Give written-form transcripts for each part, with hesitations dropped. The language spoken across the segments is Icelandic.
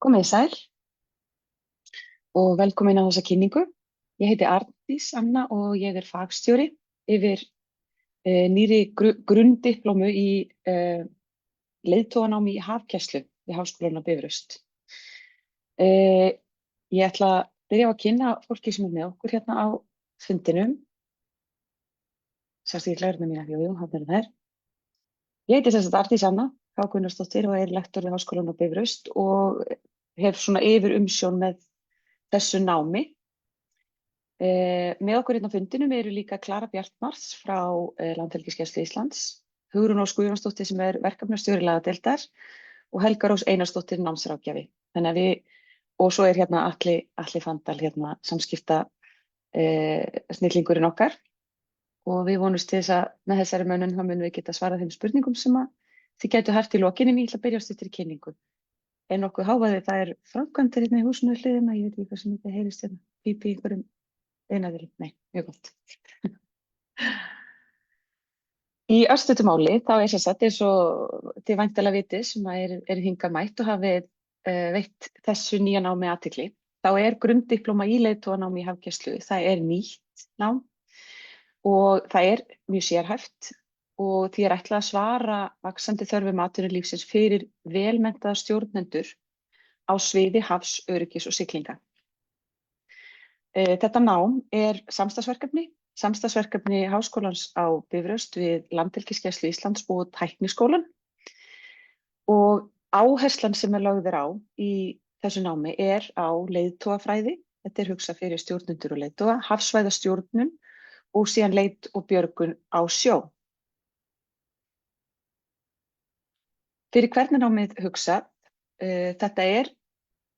Komið þið sæl og velkomin á þessa kynningu. Ég heiti Arndís Anna og ég er fagstjóri yfir nýrri grunndiplómu í leiðtoganámi í hafgæslu við Háskólann á Bifröst. Ég ætla að byrja á að kynna fólki sem er með okkur hérna á fundinum. Sérst ég glærna mína, jú, hann er þær. Ég heiti sérst Arndís Anna K. Gunnarsdóttir og er lektor við Háskólann á Bifröst og hef svona yfir umsjón með þessu námi. Með okkur hérna á fundinum eru líka Klara Bjartmars frá Landhelgisgæslu Íslands, Hugrún Ósk Guðjónsdóttir sem er verkefnastjóri lagadeildar og Helga Rós Einarsdóttir námsráðgjafi. Og svo er hérna Atli Fandal hérna samskipta snillingurinn okkar og við vonumst til þess að með þessari mönnun þá munum við geta svarað þeim spurningum sem að þið gætu haft í lokin en ég ætla að byrja á stuttir kynningu. Nokkuð hávaði, það er framkvæmdir hérna í húsinu við hliðina, ég veit ekki hvað sem þetta heyrist hérna, pípi í einhverjum einaðri, nei, mjög gott. Í örstuttu máli þá er sem sagt eins og þið væntanlega vitið sem er hingað mætt og hafið veitt þessu nýja námi athygli. Þá er grunndiplóma í leiðtoganámi í hafgæslu, það er nýtt nám og það er mjög sérhæft og því er ætlað að svara vaxandi þörfum atvinnulífsins fyrir velmenntaða stjórnendur á sviði hafs, öryggis og siglinga. Þetta nám er samstarfsverkefni Háskólans á Bifröst við Landhelgisgæslu Íslands og Tækniskólann og áherslan sem lögð á í þessu námi er á leiðtogafræði, þetta er hugsað fyrir stjórnendur og leiðtoga, hafsvæðastjórnun og síðan leit og björgun á sjó. Fyrir hvern er námið hugsað? Þetta er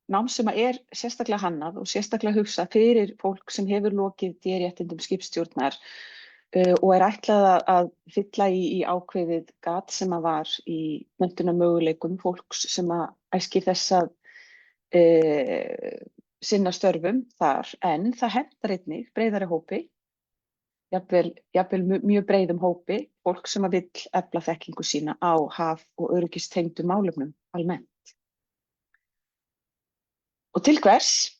nám sem er sérstaklega hannað og sérstaklega hugsað fyrir fólk sem hefur lokið D-réttindum skipstjórnar og er ætlað að fylla í ákveðið gat sem að var í menntunarmöguleikum fólks sem að æskir þess að sinna störfum þar, en það hentar einnig breiðari hópi, jafnvel mjög breiðum hópi, fólk sem að vill efla þekkingu sína á haf- og öryggistengdum málefnum almennt. Og til hvers?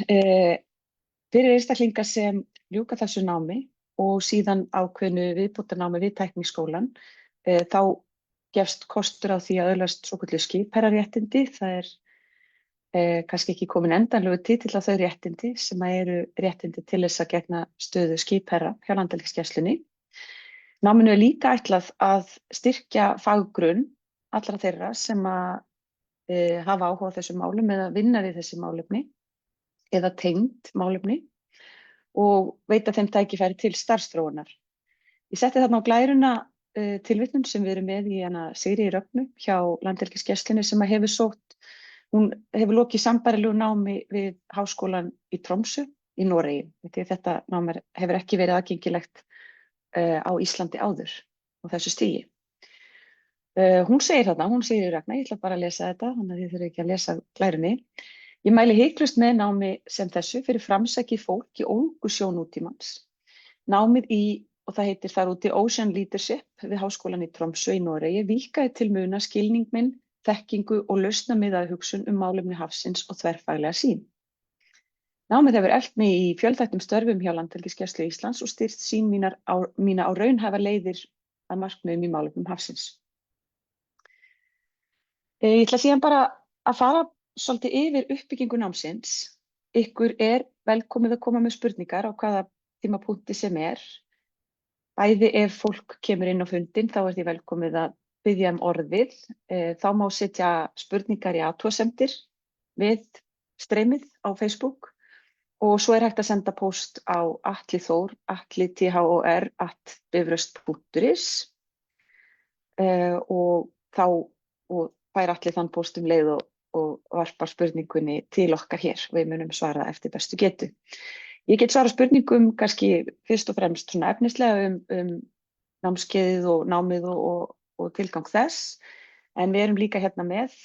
Fyrir einstaklinga sem ljúka þessu námi og síðan ákveðnu viðbótarnámi við Tækniskólann, þá gefst kostur á því að öðlast svokölluð skipherraréttindi. Það er kannski ekki komin endanlegu titill á þau réttindi sem eru réttindi til þess að gegna stöðu skipherra hjá Landhelgisgæslunni. Náminu er líka ætlað að styrkja faggrunn allra þeirra sem að hafa áhuga á þessum málum eða vinna við þessi málefni eða tengd málefni og veita þeim tækifæri til starfsþróunar. Ég setti þarna á glæruna tilvitnun sem við erum með í hana Sigríði Rögnu hjá Landhelgisgæslunni sem að hefur sótt. Hún hefur lokið sambærilegu námi við Háskólann í Tromsø í Noregi. Þetta nám hefur ekki verið aðgengilegt á Íslandi áður á þessu stigi. Hún segir þarna, hún segir Ragnar, ég ætla bara að lesa þetta, þannig að þið þurfum ekki að lesa glærunni. Ég mæli hiklaust með námi sem þessu fyrir framsækið fólk í ólgu sjónútímans. Námið og það heitir þar úti Ocean Leadership við Háskólann í Tromsø í Noregi, víkkaði til muna skilning minn, þekkingu og lausnamiðaða hugsun málefni hafsins og þverfaglega sýn. Námið hefur eflt mig í fjölþættum störfum hjá Landhelgisgæslu Íslands og styrkt sýn mína á raunhæfar leiðir að markmiðum í málefnum hafsins. Ég ætla síðan bara að fara svolítið yfir uppbyggingu námsins. Ykkur er velkomið að koma með spurningar á hvaða tímapunkti sem er. Bæði ef fólk kemur inn á fundinn þá er því velkomið að biðja orðið. Þá má setja spurningar í athugasemdir við streymið á Facebook og svo er hægt að senda póst á atlithor@bifröst.is og fær Atli þann póst leið og varpar spurningunni til okkar hér og við munum svara eftir bestu getu. Ég get svara spurningum kannski fyrst og fremst svona efnislega námskeiðið og námið og tilgang þess, en við erum líka hérna með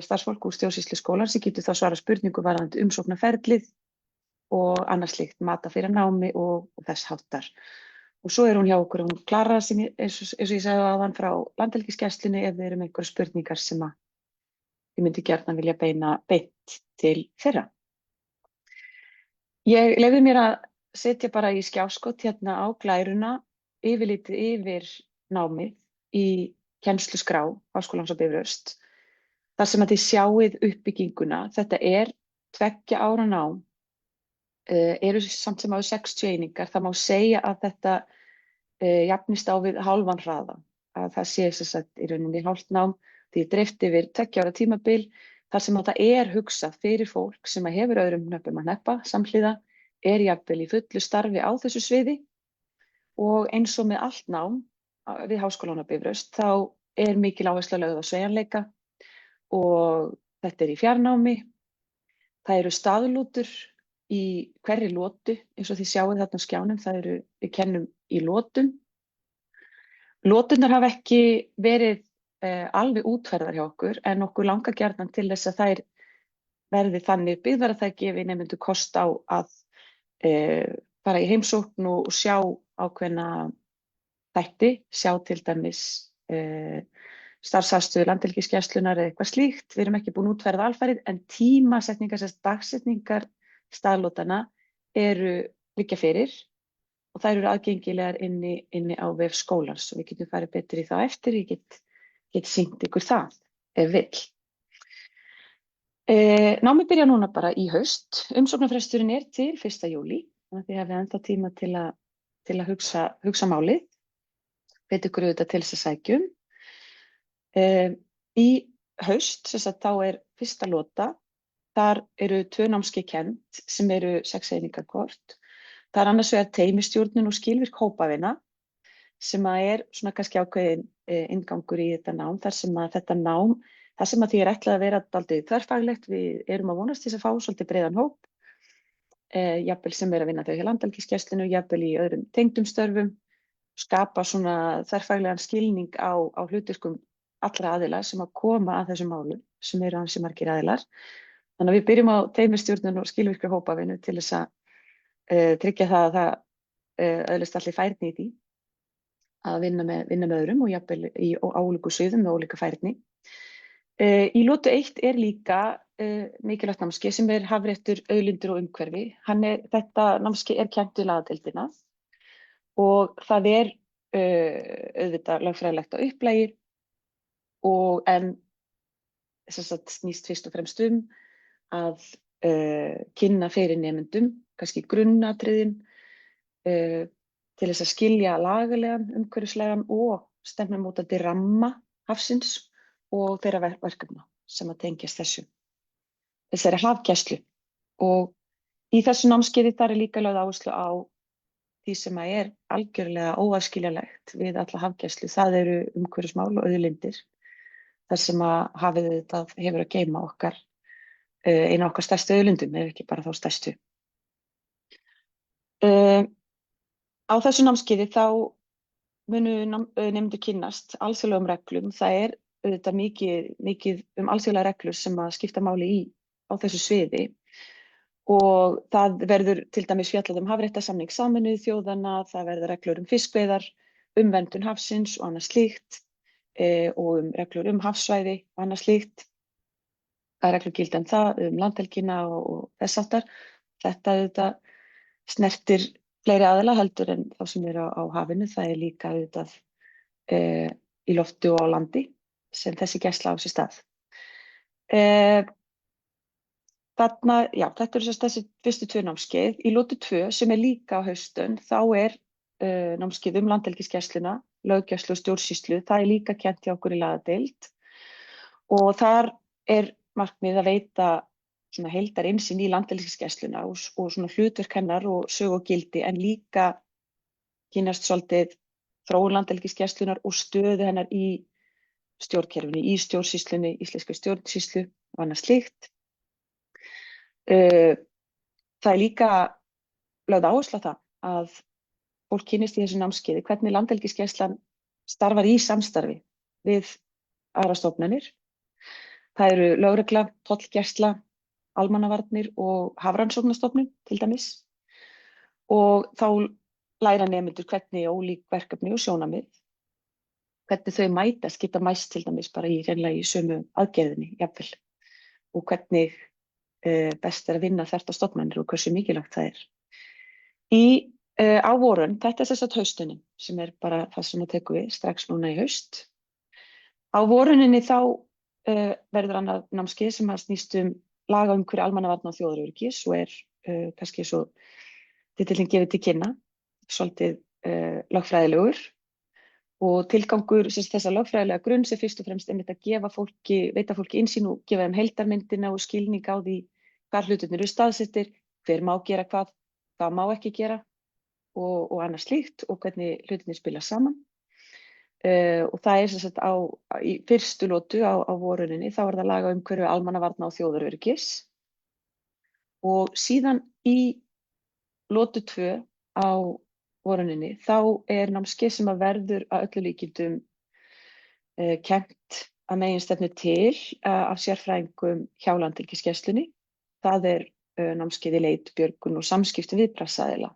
starfsfólk úr stjórnsýslu skólans sem getur þá svara spurningum varðandi umsóknarferlið og annars slíkt, mata fyrir námi og þess háttar. Og svo er hún hjá okkur, hún Klara sem eins og ég sagði áðan frá Landhelgisgæslunni ef við erum einhverjar spurningar sem að ég myndi gjarnan vilja beina beint til þeirra. Ég leyfði mér að setja bara í skjáskot hérna á glæruna yfirlitið yfir námið í kennsluskrá Háskólans á Bifröst. Þar sem að þið sjáið uppbygginguna, þetta er 2 ára nám, eru samt sem áður 60 einingar. Það má segja að þetta jafnist á við hálfan hraða, að það sé sem sagt í rauninni hálft nám því dreift yfir 2 ára tímabil, þar sem að það er hugsað fyrir fólk sem að hefur öðrum hnöppum að hneppa samhliða, er jafnvel í fullu starfi á þessu sviði og eins og með allt nám við Háskólann á Bifröst þá er mikil áhersla lögð á sveigjanleika og þetta er í fjarnámi. Það eru staðlútur í hverri lotu, eins og þið sjáið þarna á skjánum, við kennum í lotum. Loturnar hafa ekki verið alveg útfærðar hjá okkur en okkur langar gjarnan til þess að þær verði þannig byggðar að það gefi nemendum kost á að fara í heimsókn og sjá ákveðna þætti, sjá til dæmis starfsaðstöðu Landhelgisgæslunnar eða eitthvað slíkt. Við erum ekki búin að útfæra það alfarið en tímasetningar, dagsetningar staðlótanna liggja fyrir og þær eru aðgengilegar inni á vef skólans og við getum farið betur í það eftir. Ég get sýnt ykkur það ef vill. Námið byrja núna bara í haust. Umsóknarfresturinn er til 1. júlí, þannig að þið hafið ennþá tíma til að hugsa málið. Hvet ykkur auðvitað til þess að sækjum. Í haust, þá er fyrsta lota, þar eru 2 námskeið kennd sem eru 6 einingar hvort. Það er annars vegar teymistjórnun og skilvirk hópavinna sem er svona kannski ákveðin inngangur í þetta nám, þar sem að því er ætlað að vera dálítið þverfaglegt. Við erum að vonast til að fá svolítið breiðan hóp, jafnvel sem er að vinna þau hjá Landhelgisgæslunni, jafnvel í öðrum tengdum störfum, skapa svona þverfaglegan skilning á hlutverkum allra aðila sem að koma að þessum málum, sem eru ansi margir aðilar. Þannig að við byrjum á teymistjórnun og skilvirkri hópavinnu til þess að tryggja það að það öðlist allir færni í því að vinna með öðrum og jafnvel á ólíku sviðum með ólíka færni. Í lotu 1 er líka mikilvægt námskeið sem er hafréttur, auðlindir og umhverfi. Þetta námskeið er kennt við lagadeildina og það er auðvitað lögfræðilegt á upplægi en snýst fyrst og fremst að kynna fyrir nemendum, kannski grunnatriðin til þess að skilja lagalegan, umhverfislegan og stefnumótandi ramma hafsins og þeirra verkefna sem að tengjast þessari hafgæslu. Og í þessu námskeiði þar er líka lögð áherslu á því sem að er algjörlega óaðskiljanlegt við alla hafgæslu. Það eru umhverfismál og auðlindir, þar sem að hafið þetta hefur að geyma eina okkar stærstu auðlindum, ef ekki bara þá stærstu. Á þessu námskeiði þá munu nemendur kynnast alþjóðlegum reglum. Það er auðvitað mikið alþjóðlegar reglur sem að skipta máli á þessu sviði og það verður til dæmis fjallað hafréttarsamning Sameinuðu þjóðanna, það verður reglur fiskveiðar, verndun hafsins og annað slíkt og reglur hafsvæði og annað slíkt. Það er reglur gilda það, landhelgina og þess háttar. Þetta auðvitað snertir fleiri aðila heldur en þá sem eru á hafinu. Það er líka auðvitað í lofti og á landi sem þessi gæsla á sér stað. Þetta eru þessi fyrstu 2 námskeið. Í lotu 2 sem er líka á haustönn, þá er námskeið Landhelgisgæsluna, löggæslu og stjórnsýslu. Það er líka kennt hjá okkur í lagadeild og þar er markmið að veita svona heildarinnsýn í Landhelgisgæsluna og svona hlutverk hennar og sögu og gildi, en líka kynnast svolítið þróun Landhelgisgæslunnar og stöðu hennar í stjórnkerfinu, í stjórnsýslunni, íslenskri stjórnsýslu og annað slíkt. Það er líka lögð áhersla á það að fólk kynnist í þessu námskeiði hvernig Landhelgisgæslan starfar í samstarfi við aðrar stofnanir. Það eru lögregla, tollgæsla, almannavarnir og Hafrannsóknastofnun til dæmis. Og þá læra nemendur hvernig ólík verkefni og sjónarmið, hvernig þau mætast, geta mæst til dæmis bara hreinlega í sömu aðgerðinni, jafnvel, og hvernig best að vinna þvert á stofnanir og hversu mikilvægt það er. Á vorun, þetta er þess að haustunin sem er bara það sem að tekur við strax núna í haust. Á voruninni þá verður annað námskeið sem að snýst lagaumhverfi almannavarna og þjóðaröryggis og er kannski svo titillinn gefið til kynna, svolítið lögfræðilegur og tilgangur þessa lögfræðilega grunn sem fyrst og fremst einmitt að veita fólki innsýn og gefa þeim heildarmyndina og skilning á því hvar hlutirnir eru staðsettir, hver má gera hvað má ekki gera og annað slíkt og hvernig hlutirnir spila saman. Og það er sem sagt í fyrstu lotu á voruninni þá er það lagaumhverfi almannavarna og þjóðaröryggis og síðan í lotu 2 á voruninni þá er námskeið sem að verður að öllu líkindum kennt að meginstefnu til af sérfræðingum hjá Landhelgisgæslunni. Það er námskeið í leit, björgun og samskiptum viðbragðsaðila.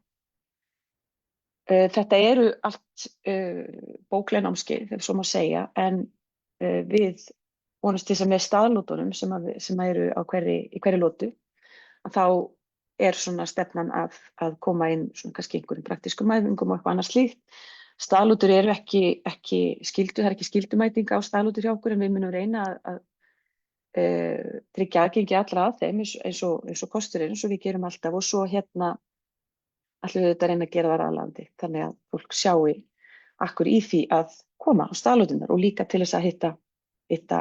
Þetta eru allt bókleg námskeið, ef svo má segja, en við vonast til þess að með staðlótunum sem eru í hverri lotu, að þá er svona stefnan að koma inn svona kannski einhverjum praktískum æfingum og eitthvað annað slíkt. Staðlótur eru ekki skyldu, það er ekki skyldumæting á staðlótur hjá okkur en við munum reyna að tryggja aðgengi allra að þeim eins og kostur eins og við gerum alltaf og svo ætlum við þetta að reyna að gera það aðlaðandi þannig að fólk sjái akkur í því að koma á staðlóturnar og líka til þess að hitta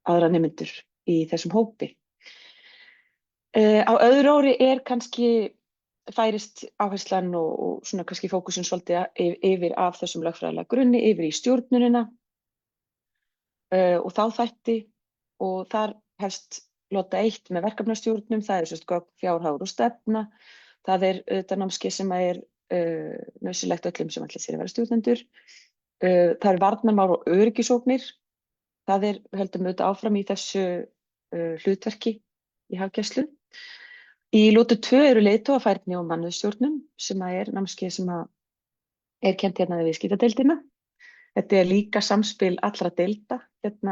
aðra nemendur í þessum hópi. Á öðru ári er kannski færist áherslan og svona kannski fókusin svolítið yfir af þessum lögfræðilega grunni yfir í stjórnunina og þá þætti og þar helst lota 1 með verkefnastjórnum, það er gögn, fjárhagur og stefna. Það er auðvitað námskeið sem er nauðsynlegt öllum sem ætla sér að vera stjórnendur. Það er varnarmál og öryggisógnir. Það höldum auðvitað áfram í þessu hlutverki í hafgæslu. Í lotu 2 eru leiðtogafærni og mannauðsstjórnun sem er námskeið sem er kennt hérna við viðskiptadeildina. Þetta er líka samspil allra deilda hérna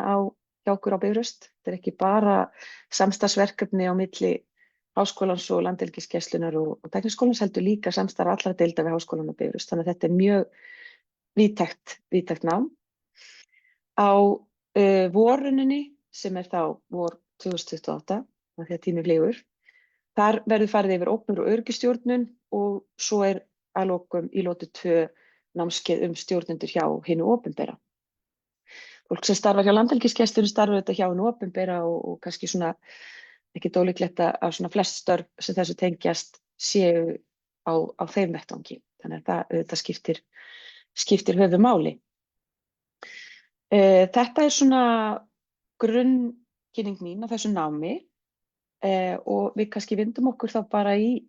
hjá okkur á Bifröst. Þetta er ekki bara samstarfsverkefni á milli Háskólans og Landhelgisgæslunnar og Tækniskólans heldur líka samstarf allra deilda við Háskólann á Bifröst. Þannig að þetta er mjög víðtækt nám. Á voruninni sem er þá vor 2028, því að tími flýgur, þar verður farið yfir ógnir og öryggisstjórnun og svo er að lokum í lotu 2 námskeið stjórnendur hjá hinu opinbera. Fólk sem starfar hjá Landhelgisgæslunni starfar þetta hjá hinu opinbera og kannski svona ekki ólíklegt að svona flest störf sem þessu tengjast séu á þeim vettvangi. Þannig að það skiptir höfuðmáli. Þetta er svona grunnkynning mín á þessu námi og við kannski vindum okkur þá bara í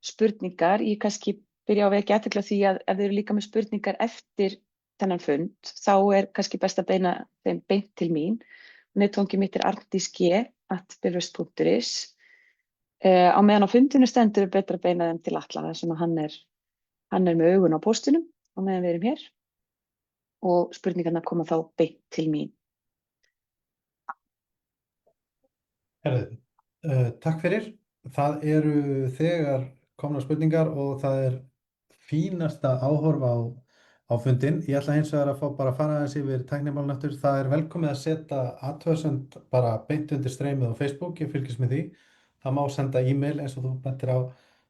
spurningar. Ég kannski byrja á að vekja athygli á því að ef þið eru líka með spurningar eftir þennan fund, þá er kannski best að beina þeim beint til mín. Netfangið mitt er arndís.bifröst.is. Á meðan á fundinu stendur er betra að beina þeim til Atla, þar sem hann er með augun á póstinum á meðan við erum hér og spurningarnar koma þá beint til mín. Takk fyrir. Það eru þegar komnar spurningar og það er fínasta áhorf á fundinn. Ég ætla hins vegar að bara fara aðeins yfir tæknimálin aftur. Það er velkomið að setja athugasemd bara beint undir streymið á Facebook, ég fylgist með því. Það má senda e-mail eins og þú bentir á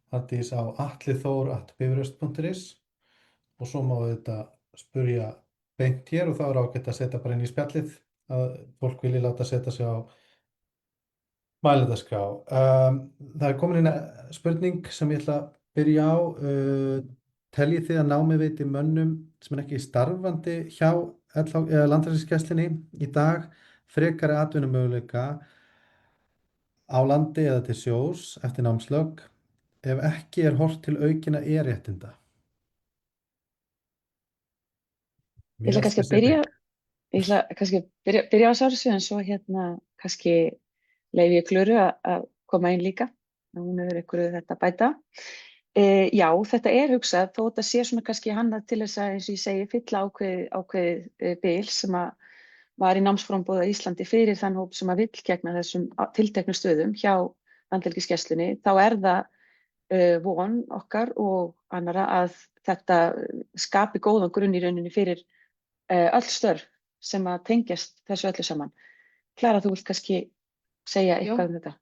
Arndís á atlithor@bifröst.is og svo má þetta spurja beint hér og þá er ágætt að setja bara inn í spjallið að fólk vilji láta setja sig á mælendaskrá. Það er komin inn spurning sem ég ætla að byrja á. Teljið þið að námið veiti mönnum sem er ekki starfandi hjá Landhelgisgæslunni í dag frekari atvinnumöguleika á landi eða til sjós eftir námslok ef ekki er horft til aukinna e-réttinda? Ég ætla kannski að byrja á þessu en svo kannski leyfi ég Klöru að koma inn líka. Hún hefur einhverju þetta að bæta. Já, þetta er hugsað þó þetta sé svona kannski hannað til þess að, eins og ég segi, fylla ákveðið bil sem að var í námsframboði á Íslandi fyrir þann hóp sem að vill gegna þessum tilteknu stöðum hjá Landhelgisgæslunni, þá það von okkar og annarra að þetta skapi góðan grunn í rauninni fyrir öll störf sem að tengjast þessu öllu saman. Klara, þú vilt kannski segja eitthvað um þetta?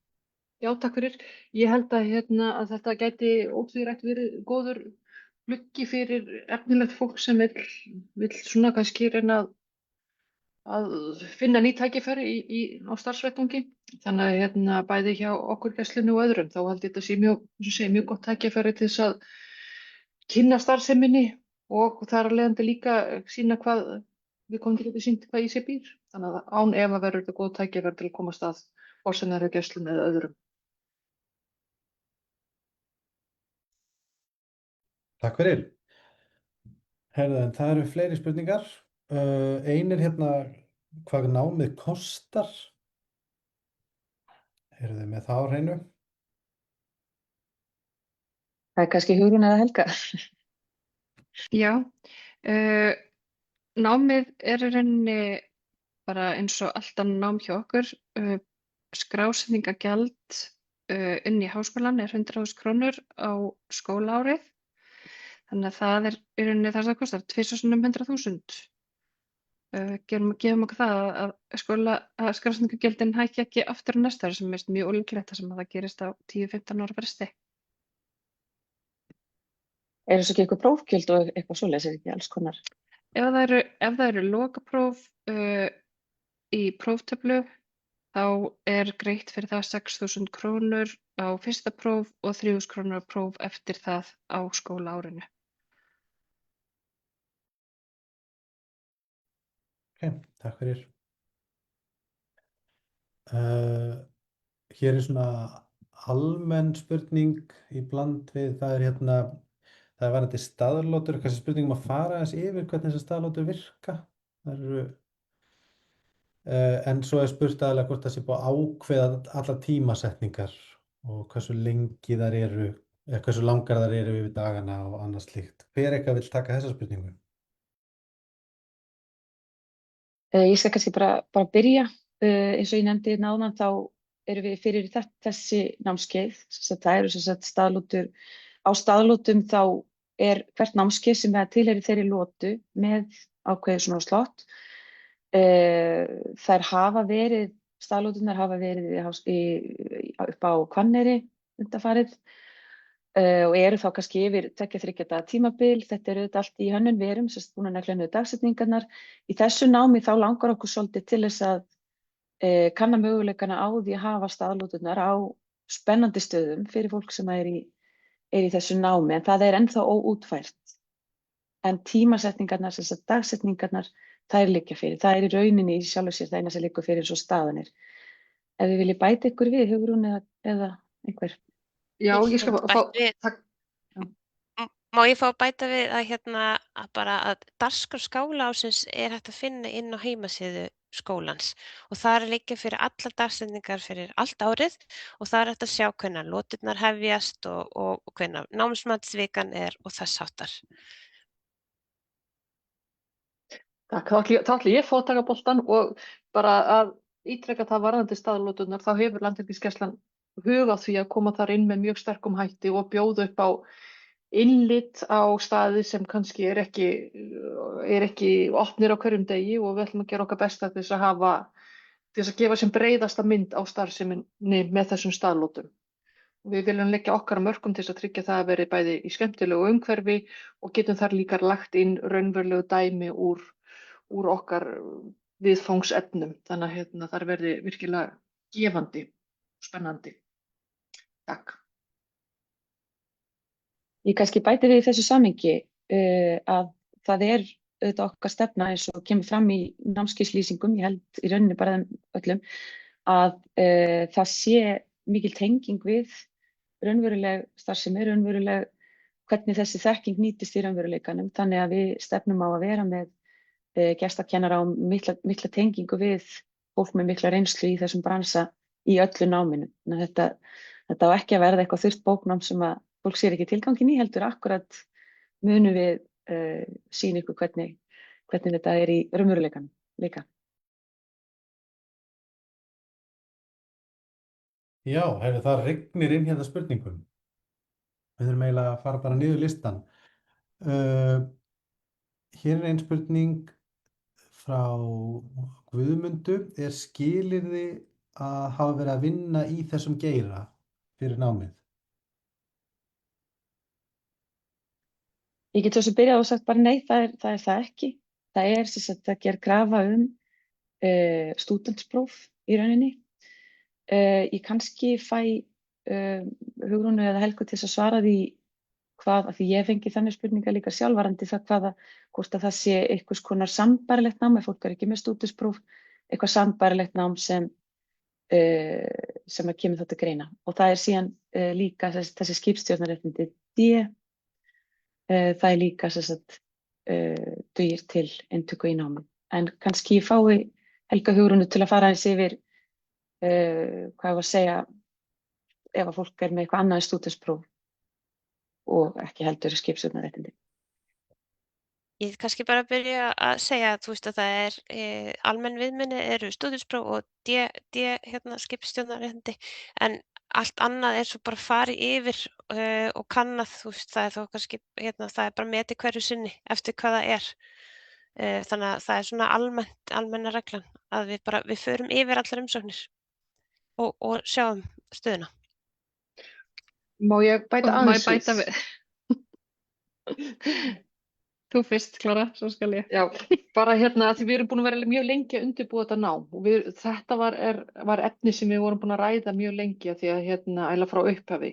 Já, takk fyrir. Ég held að þetta gæti ótvírætt verið góður gluggi fyrir efnilegt fólk sem vill svona kannski reyna að finna ný tækifæri á starfsvettvangi. Þannig að bæði hjá okkur Gæslunni og öðrum, þá held ég þetta sé mjög gott tækifæri til þess að kynna starfseminni og þar af leiðandi líka sýna hvað við komum til að sýnt hvað í sér býr. Þannig að án efa verður þetta góð tækifæri til að komast að hvort sem það er hjá Gæslunni eða öðrum. Takk fyrir. Herðu, en það eru fleiri spurningar. Ein er hvað námið kostar. Eru þið með það á hreinu? Það er kannski Hugrún eða Helga. Já, námið er í rauninni bara eins og allt annað nám hjá okkur. Skrásetningargjald inn í háskólann er 100.000 krónur á skólaárið. Þannig að það er í rauninni það sem það kostar, 2.100.000. Gefum okkur það að skrásetningargjöldin hækki ekki aftur á næsta ári, sem er mjög ólíklegt þar sem að það gerist á 10-15 ára fresti. Er þessu ekki eitthvað prófgjöld og eitthvað svoleiðis, ekki alls konar? Ef það eru lokapróf í próftöflu, þá er greitt fyrir það 6.000 krónur á fyrsta próf og 3.000 krónur á próf eftir það á skólaárinu. Takk fyrir. Hér er svona almenn spurning í bland við, það er varðandi staðlotur, kannski spurning að fara aðeins yfir hvernig þessar staðlotur virka. En svo er spurt aðalega hvort það sé búið að ákveða allar tímasetningar og hversu lengi þær eru, eða hversu langar þær eru yfir dagana og annað slíkt. Hver eitthvað vill taka þessa spurningu? Ég skal kannski bara byrja. Eins og ég nefndi áðan, þá erum við fyrir þessi námskeið. Það eru staðlotur. Á staðlotum þá er hvert námskeið sem tilheyrir þeirri lotu með ákveðið svona slott. Staðloturnar hafa verið upp á Hvanneyri undanfarið og eru þá kannski yfir 2-3 daga tímabil. Þetta er auðvitað allt í hönnun, við erum búin að negla niður dagsetningarnar. Í þessu námi þá langar okkur svolítið til þess að kanna möguleikana á því að hafa staðloturnar á spennandi stöðum fyrir fólk sem er í þessu námi, en það er ennþá óútfært. En tímasetningarnar, dagsetningarnar, þær liggja fyrir. Það er í rauninni í sjálfu sér það eina sem liggur fyrir eins og staðan er. Ef þið viljið bæta ykkur við, Hugrún eða einhver? Já, ég skal takk. Má ég fá að bæta við að bara að dagskrá skólaársins er hægt að finna inn á heimasíðu skólans og þar liggja fyrir allar dagsetningar fyrir allt árið og þar er hægt að sjá hvenær loturnar hefjast og hvenær námsmatsvikan er og þess háttar. Takk, þá ætla ég að fá að taka boltann og bara að ítreka það varðandi staðloturnar, þá hefur Landhelgisgæslan hug á því að koma þar inn með mjög sterkum hætti og bjóða upp á innlit á staði sem kannski er ekki opnir á hverjum degi og við ætlum að gera okkar besta til þess að gefa sem breiðasta mynd á starfseminni með þessum staðlotum. Við viljum leggja okkar að mörkum til þess að tryggja það að veri bæði í skemmtilegu umhverfi og getum þar líka lagt inn raunverulegu dæmi úr okkar viðfangsefnum. Þannig að það verði virkilega gefandi og spennandi. Takk. Ég kannski bæti við í þessu samhengi að það er auðvitað okkar stefna eins og kemur fram í námskeiðslýsingum, ég held í rauninni bara þeim öllum, að það sé mikil tenging við raunveruleg starfsemi, raunveruleg hvernig þessi þekking nýtist í raunveruleikanum, þannig að við stefnum á að vera með gestakennara og mikla tengingu við fólk með mikla reynslu í þessum bransa í öllu náminu. Þetta á ekki að verða eitthvað þurrt bóknám sem að fólk sér ekki tilgangin í, heldur akkurat munum við sýna ykkur hvernig þetta er í raunveruleikanum líka. Já, hefur það rignir inn hérna spurningum. Við þurfum eiginlega að fara bara niður listan. Uh, Hér er ein spurning frá Guðmundu. Er skilyrði að hafa verið að vinna í þessum geira fyrir námið? Ég get svo sem byrjað og sagt bara nei, það er það ekki. Það er sem sagt að gera krafa stúdentspróf í rauninni. Ég kannski fæ Hugrúnu eða Helgu til þess að svara því hvað, af því ég fengi þannig spurningar líka sjálfvarandi það hvort að það sé einhvers konar sambærilegt nám, ef fólk er ekki með stúdentspróf, eitthvað sambærilegt nám sem að kemur þetta greina. Og það er síðan líka þessi skipstjórnarréttindi D. Það er líka dugir til inntöku í námi. En kannski ég fái Helga Hugrúnu til að fara eins yfir hvað ég var að segja ef að fólk er með eitthvað annað en stúdentspróf og ekki heldur skipstjórnarréttindi. Ég kannski bara byrja að segja að þú veist að það er almenn viðminni eru stúdentspróf og D skipstjórnarréttindi, en allt annað er svo bara farið yfir og kannað, þú veist, það er þó kannski það er bara metið hverju sinni eftir hvað það er. Þannig að það er svona almenna reglan að við förum yfir allar umsóknir og sjáum stöðuna. Má ég bæta Má aðeins ég bæta við? Þú fyrst, Klara, svo skal ég. Já, bara hérna að því við erum búin að vera mjög lengi að undirbúa þetta nám og þetta var efni sem við vorum búin að ræða mjög lengi að því að æla frá upphafi.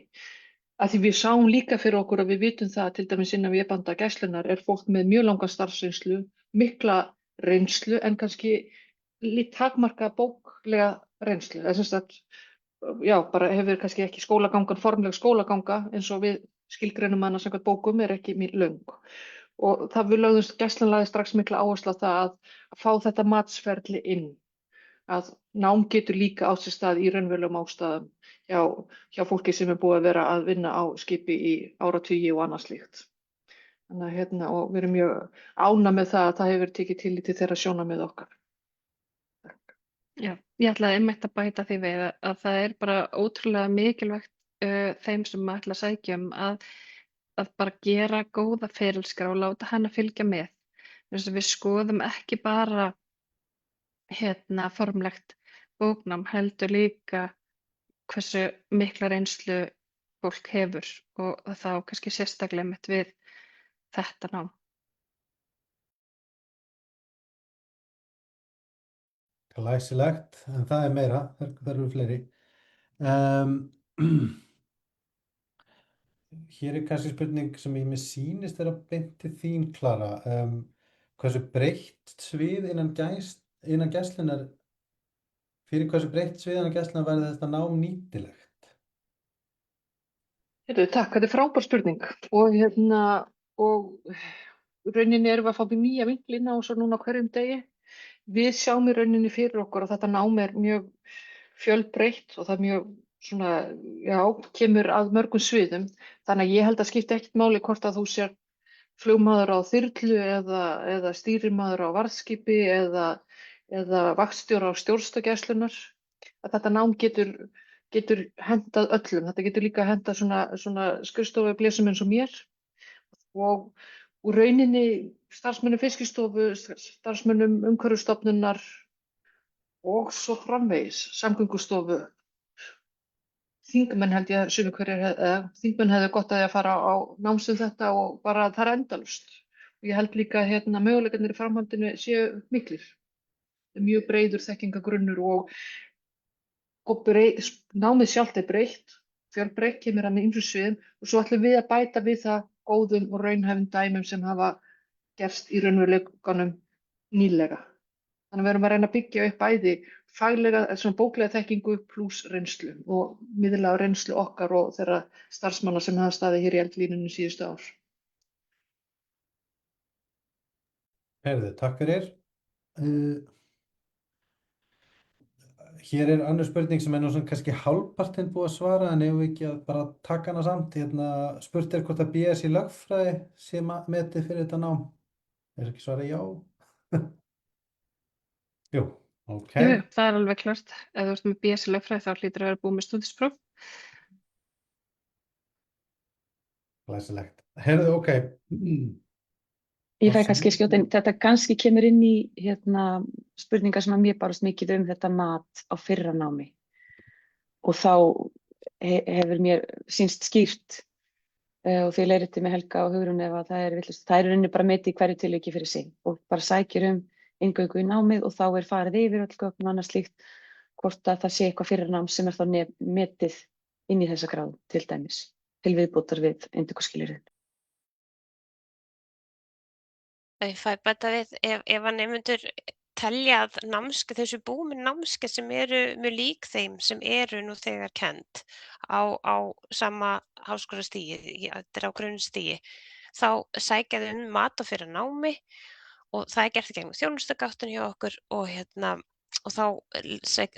Að því við sáum líka fyrir okkur að við vitum það að til dæmis innan vébanda Gæslunnar er fólk með mjög langa starfsreynslu, mikla reynslu en kannski lítið takmarka bóklega reynslu. Já, bara hefur kannski ekki formleg skólaganga eins og við skilgreinum hana samkvæmt bókum er ekki mjög löng. Og það við lögðumst Gæslan lagði strax mikla áherslu á það að fá þetta matsferli inn. Að nám getur líka á sér stað í raunverulegum ástæðum hjá fólki sem er búið að vera að vinna á skipi í áratugi og annað slíkt. Þannig að og við erum mjög ánægð með það að það hefur tekið tillit til þeirra sjónarmið okkar. Já, ég ætlaði einmitt að bæta því við að það er bara ótrúlega mikilvægt þeim sem ætla að sækja að bara gera góða ferilskrá og láta hana fylgja með. Þess að við skoðum ekki bara formlegt bóknám heldur líka hversu mikla reynslu fólk hefur og þá kannski sérstaklega mitt við þetta nám. Glæsilegt, en það er meira, það eru fleiri. Hér er kannski spurning sem mér sýnist vera beint til þín, Klara. Hversu breitt svið innan Gæslunnar, fyrir hversu breitt svið innan Gæslunnar verður þetta nám nýtilegt? Takk, þetta er frábær spurning og rauninni erum við að fá nýja vinkli inn á þessu núna á hverjum degi. Við sjáum í rauninni fyrir okkur að þetta nám er mjög fjölbreytt og það mjög kemur að mörgum sviðum. Þannig að ég held að skipta ekkert máli hvort að þú sér flugmaður á þyrlu eða stýrimaður á varðskipi eða vaktstjóri á stjórnstöð Gæslunnar. Að þetta nám getur hentað öllum. Þetta getur líka hentað svona skrifstofublésum eins og mér og úr rauninni starfsmönnum Fiskistofu, starfsmönnum Umhverfisstofnunar og svo framvegis, Samgöngustofu. Þingmenn held ég þingmenn hefðu gott að fara á nám sem þetta og bara það er endalaust. Og ég held líka að möguleikarnir í framhaldinu séu miklir. Það er mjög breiður þekkingagrunnur og námið sjálft er breitt, fjölbreytt, kemur að með ýmsum sviðum og svo ætlum við að bæta við það góðum og raunhæfum dæmum sem hafa gerst í raunveruleikanum nýlega. Þannig að við erum að reyna að byggja upp bæði faglega, bóklega þekkingu pluss reynslu og miðlæga reynslu okkar og þeirra starfsmanna sem hafa staðið hér í eldlínunni síðustu ár. Heyrðu, takk fyrir. Hér er önnur spurning sem er nú kannski hálfpartinn búið að svara en ef við ekki að bara taka hana samt. Spurt hvort að BS í lögfræði sé metið fyrir þetta nám. Er ekki svarað já? Jú, Ok, Jú, það er alveg klart. Ef þú ert með BS í lögfræði þá hlýtur að vera búið með stúdinspróf. glæsilegt. Heyrðu, ok. Ég fæ Þá kannski sem- skjóta inn, þetta kannski kemur inn í spurningar sem að mér barast mikið þetta mat á fyrra námi og þá hefur mér sýnst skýrt og því leiðrétti með Helga og Hugrún ef að það er villust. Það er í rauninni bara metið í hverju tilviki fyrir sig og bara sækir inngöngu í námið og þá er farið yfir öll gögn og annað slíkt hvort að það sé eitthvað fyrra nám sem er þá metið inn í þessa gráðu til dæmis til viðbótar við inntökuskilyrðin. Ég fæ bæta við ef að nemendur telja að námskeið, þessu búið með námskeið sem eru mjög lík þeim sem eru nú þegar kennd á sama háskólastigi, þetta er á grunnstigi, þá sækja þau mat á fyrra námi og það er gert í gegnum þjónustugáttinn hjá okkur og þá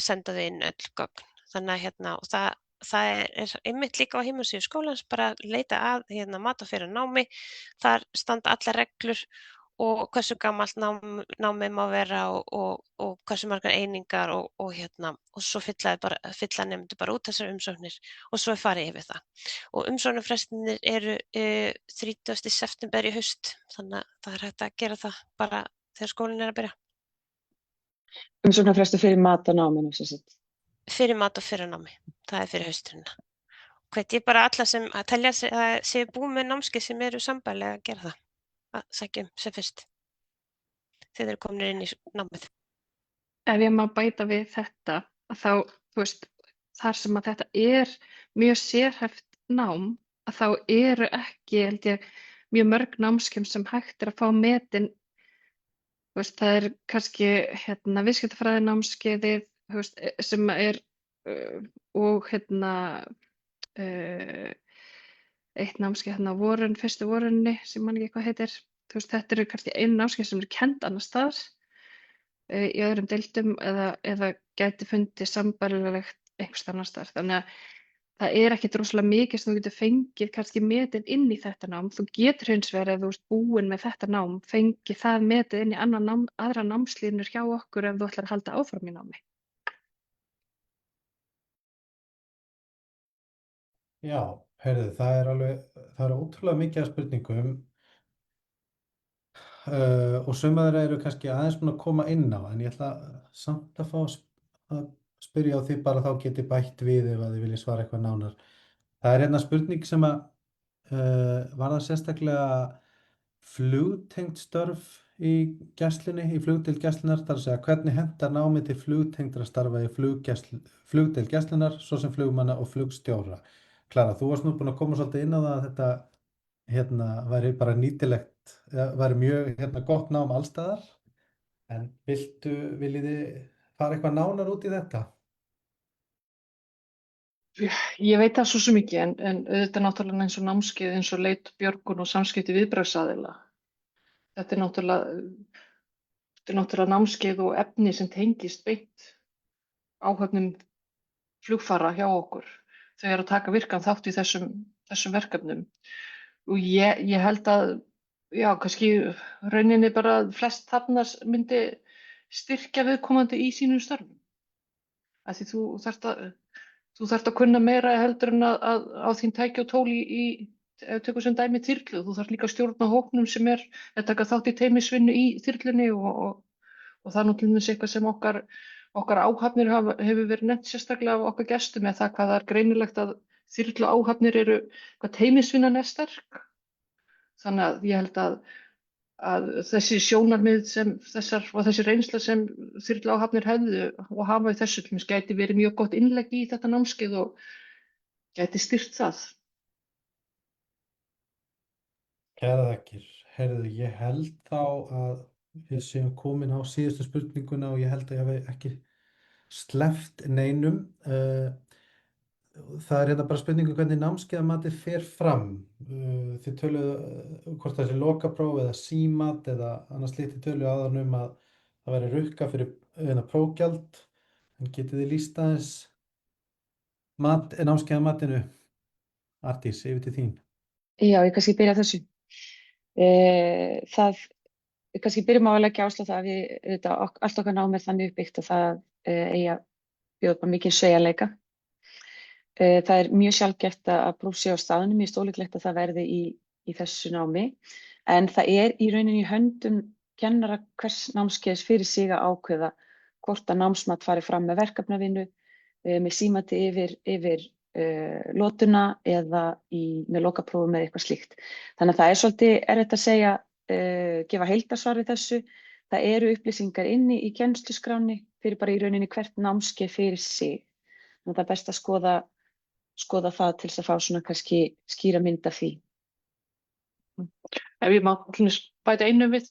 senda þau inn öll gögn. Þannig að og það er einmitt líka á heimasíðu skólans bara að leita að mat á fyrra námi, þar standa allar reglur og hversu gamalt námið má vera og hversu margar einingar og svo fylla nemendur bara út þessar umsóknir og svo er farið yfir það. Og umsóknarfrestirnir eru 30. september í haust, þannig að það er hægt að gera það bara þegar skólinn er að byrja. Umsóknarfrestur fyrir mat á náminu, sem sagt. Fyrir mat á fyrra námi, það er fyrir hausturinn. Hvet ég bara alla sem að telja að séu búið með námskeið sem eru sambærilega að gera það. Að sækja sem fyrst þegar þeir eru komnir inn í námið. Ef ég má bæta við þetta, að þá, þú veist, þar sem að þetta er mjög sérhæft nám, að þá eru ekki, held ég, mjög mörg námskeið sem hægt er að fá metin. Þú veist, það er kannski viðskiptafræði námskeiðið, þú veist, sem er og eitt námskeið á fyrstu vorunni sem man ekki hvað heitir. Þú veist, þetta eru kannski einu námskeið sem eru kennd annars staðar í öðrum deildum eða gæti fundið sambærilegt einhvers annars staðar. Þannig að það er ekki rosalega mikið sem þú getur fengið kannski metið inn í þetta nám. Þú getur hins vegar ef þú ert búin með þetta nám fengið það metið inn í aðra námslínur hjá okkur ef þú ætlar að halda áfram í námi. Já, heyrðu, það er ótrúlega mikið af spurningum og suma þeirra eru kannski aðeins búin að koma inn á, en ég ætla samt að fá að spyrja á því bara þá geti bætt við ef að þið viljið svara eitthvað nánar. Það er spurning sem að varðar sérstaklega flugtengd störf í gæslunni, í flugdeild gæslunnar, þar að segja hvernig hentar námið til flugtengdra starfa í flugdeild gæslunnar, svo sem flugmanna og flugstjóra. Klara, þú varst nú búin að koma svolítið inn á það að þetta væri bara nýtilegt, væri mjög gott nám allstaðar, en viljið þið fara eitthvað nánar út í þetta? Ég veit það svo sem ekki, en auðvitað náttúrulega eins og námskeið, eins og leit, björgun og samskipti viðbragðsaðila. Þetta er náttúrulega námskeið og efni sem tengist beint áhöfnum flugfara hjá okkur. Þau eru að taka virkan þátt í þessum verkefnum. Og ég held að, já, kannski rauninni bara að flest þarna myndi styrkja viðkomandi í sínum störfum. Af því þú þarft að kunna meira heldur en að á þín tæki og tól ef tökum sem dæmi þyrlu. Þú þarft líka að stjórna hópnum sem er að taka þátt í teymisvinnu í þyrlunni og það er náttúrulega eitthvað sem okkar áhafnir hefur verið nefnt sérstaklega af okkar gestum með það hvað það er greinilegt að þyrlu áhafnir eru hvað teymisvinnan er sterk. Þannig að ég held að þessi sjónarmið og þessi reynsla sem þyrlu áhafnir hefðu og hafa í þessu til gæti verið mjög gott innlegg í þetta námskeið og gæti styrkt það. Kærar þakkir. Heyrðu, ég held þá að við séum komin á síðustu spurninguna og ég held að ég hafi ekki sleppt neinum. Það er bara spurningu hvernig námskeiðamatið fer fram. Þið töluðu hvort það sé lokapróf eða símat eða annars slíkt, þið töluðu áðan að það væri rukka fyrir prófgjald. En getið þið lýst aðeins námskeiðamatinu? Arndís, yfir til þín. Já, ég kannski byrja á þessu. Það við kannski byrjum á að leggja áherslu á það að allt okkar nám þannig uppbyggt að það eigi að bjóða upp á mikinn sveigjanleika. Það er mjög sjaldgæft að próf sé á staðnum, mjög ólíklegt að það verði í þessu námi, en það er í rauninni í höndum kennara hvers námskeiðs fyrir sig að ákveða hvort að námsmat fari fram með verkefnavinnu, með símati yfir lotuna eða með lokaprófum eða eitthvað slíkt. Þannig að það er svolítið erfitt að segja, gefa heildarsvar við þessu. Það eru upplýsingar inni í kennsluskráni fyrir bara í rauninni hvert námskeið fyrir sig. Þannig að það er best að skoða það til þess að fá svona kannski skýra mynd af því. Ef ég má til dæmis bæta einu við,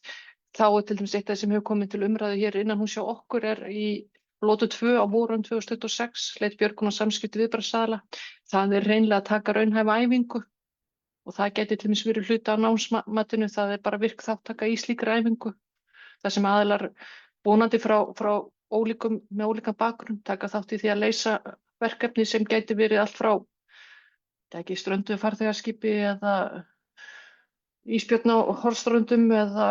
þá er til dæmis eitt af það sem hefur komið til umræðu hér innan hús hjá okkur í lotu 2 á vorum 2026, leit björgun og samskipti viðbragðsaðila. Það er hreinlega að taka raunhæfa æfingu og það geti til dæmis verið hluti af námsmatinu, það er bara virk þáttaka í slíkri æfingu. Það sem aðilar vonandi frá með ólíkan bakgrunn taka þátt í því að leysa verkefni sem gæti verið allt frá strönduðu farþegaskipi eða ísbjörn á Hornströndum eða,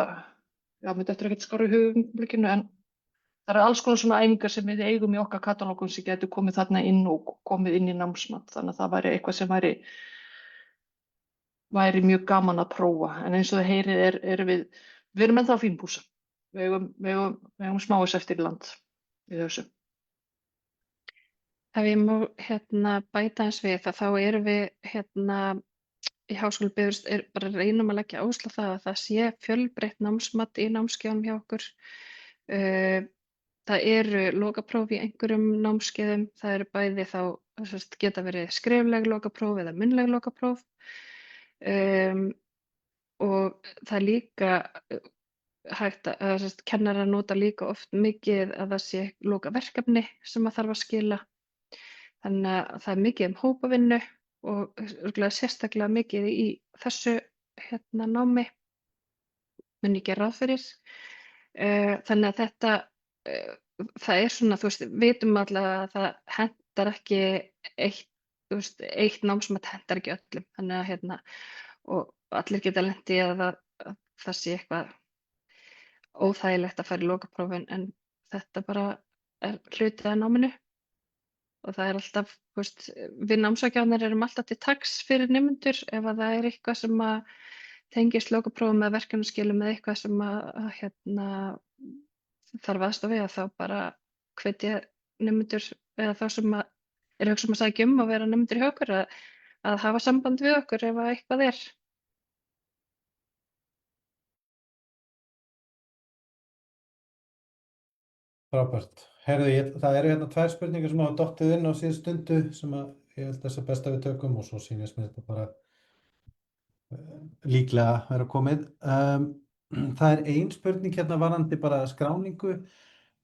mér dettur ekkert skárra í hugumlikinu, en það eru alls konar svona æfingar sem við eigum í okkar katalógum sem gætu komið þarna inn og komið inn í námsmat. Þannig að það væri eitthvað sem væri mjög gaman að prófa. En eins og þið heyrið við erum ennþá að fínpússa. Við eigum smáis eftir í land í þessu. Ef ég má bæta eins við það, þá erum við í Háskóla Bifröst bara reynum að leggja áherslu á það að það sé fjölbreytt námsmat í námskeiðum hjá okkur. Það eru lokapróf í einhverjum námskeiðum, það eru bæði þá geta verið skrifleg lokapróf eða munnleg lokapróf. Og það er líka hægt að kennarar nota líka oft mikið að það sé lokaverkefni sem að þarf að skila. Þannig að það er mikið hópavinnu og sérstaklega mikið í þessu námi, mun ég gera ráð fyrir. Þannig að þetta, það er svona, vitum allavega að það hentar ekki eitt námsmat hentar ekki öllum. Þannig að og allir geta lent í að það sé eitthvað óþægilegt að fara í lokaprófin, en þetta bara er hluti af náminu. Og það er alltaf, við námsráðgjafarnir erum alltaf til taks fyrir nemendur ef að það er eitthvað sem að tengist lokaprófum eða verkefnaskilum eða eitthvað sem að þarf aðstoð við, þá bara hvetja nemendur eða þá sem að er hugsa að sækja að vera nemendur hjá okkur að hafa samband við okkur ef að eitthvað er. Frábært. Heyrðu, það eru 2 spurningar sem hafa dottið inn á síðustu stundu sem að ég held þess að best að við tökum og svo sýnist mér þetta bara líklega vera komið. Það er ein spurning varðandi bara skráningu,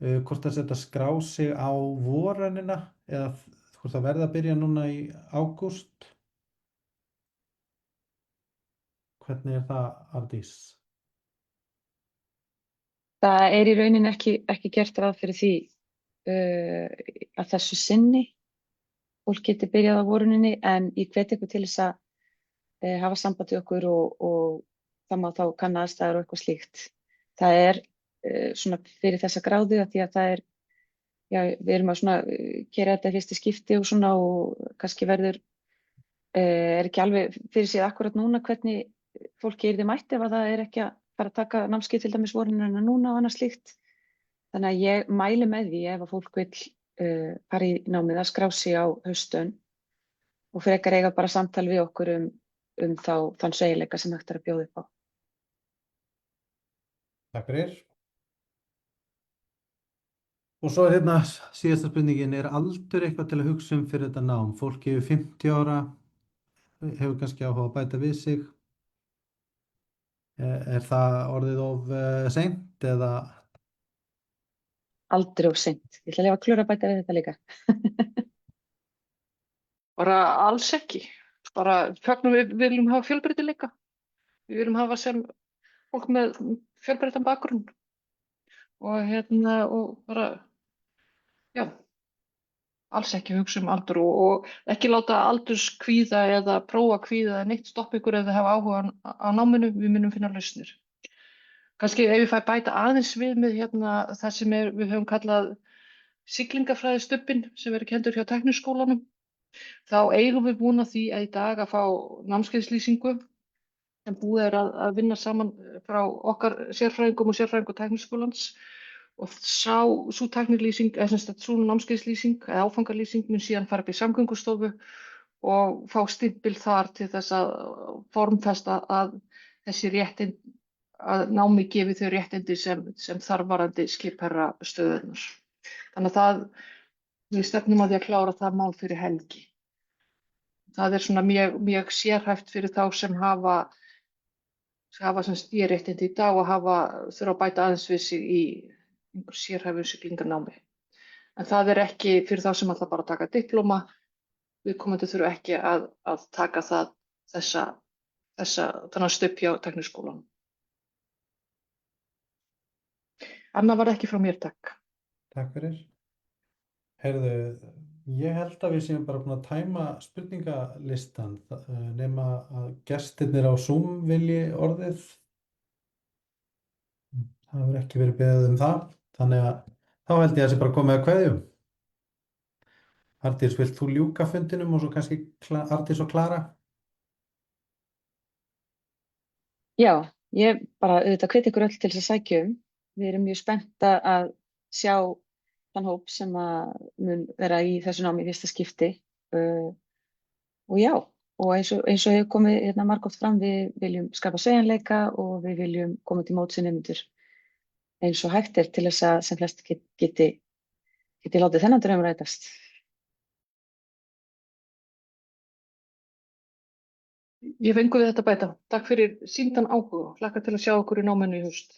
hvort það setja skrá sig á vorrennina eða hvort það verði að byrja núna í ágúst. Hvernig er það, Arndís? Það er í rauninni ekki gert ráð fyrir því að þessu sinni fólk geti byrjað á voruninni, en ég hvet ykkur til þess að hafa samband við okkur og það má þá kanna aðstæður og eitthvað slíkt. Það er svona fyrir þessa gráðu að því að það er, við erum að svona gera þetta fyrst í skipti og svona og kannski verður, er ekki alveg fyrir sig akkurat núna hvernig fólki yrði mætt ef að það er ekki að fara að taka námskeið til dæmis vorunina núna og annað slíkt. Þannig að ég mæli með því ef að fólk vill fara í námið að skrá sig á haustönn og frekar eiga bara samtal við okkur um þann sveigjanleika sem hægt er að bjóða upp á. Takk fyrir. Og svo er síðasta spurningin, er aldur eitthvað til að hugsa fyrir þetta nám? Fólk yfir 50 ára hefur kannski áhuga að bæta við sig. Er það orðið of seint eða? Aldrei of seint. Ég ætla að leyfa Klöru að bæta við þetta líka. Bara alls ekki. Bara við viljum hafa fjölbreytileika. Við viljum hafa sem fólk með fjölbreyttan bakgrunn. Og bara, alls ekki hugsa aldur og ekki láta aldurskvíða eða prófakvíða eða neitt stoppa ykkur ef þið hafa áhuga á náminu, við munum finna lausnir. Kannski ef ég fæ bæta aðeins við með hérna það sem við höfum kallað siglingafræðistubbinn sem verður kenndur hjá Tækniskólanum. Þá eigum við búin að því að í dag að fá námskeiðslýsingu sem búið er að vinna saman frá okkar sérfræðingum og sérfræðingum Tækniskólans og sú tæknilýsing, eða sem sagt sú námskeiðslýsing eða áfangalýsing mun síðan fara upp í Samgöngustofu og fá stimpil þar til þess að formfesta að þessi réttindi, að námi gefi þau réttindi sem þarf varðandi skipherrastöðurnar. Þannig að við stefnum að því að klára það mál fyrir helgi. Það er svona mjög sérhæft fyrir þá sem hafa sem réttindi í dag og þurfa að bæta aðeins við sig í einhver sérhæfu siglingarnámi. En það er ekki fyrir þá sem ætla bara að taka diplóma. Viðkomandi þurfa ekki að taka þennan stubb hjá Tækniskólanum. Annað var ekki frá mér, takk. Takk fyrir. Heyrðu, ég held að við séum bara búin að tæma spurningalistan nema að gestirnir á Zoom vilji orðið. Það hefur ekki verið beðið um það. Þannig að þá held ég að þessi bara komið að kveðjum. Arndís, vilt þú ljúka fundinum og svo kannski Arndís og Klara? Já, ég bara auðvitað hvet ykkur öll til þess að sækja um. Við erum mjög spennt að sjá þann hóp sem að mun vera í þessu námi í fyrsta skipti. Og já, og eins og hefur komið hérna margoft fram, við viljum skapa sveigjanleika og við viljum koma til móts við nemendur eins og hægt er til þess að sem flest geti látið þennan draum rætast. Ég hef engu við þetta bæta. Takk fyrir sýndan áhuga. Hlakka til að sjá okkur í náminu í haust.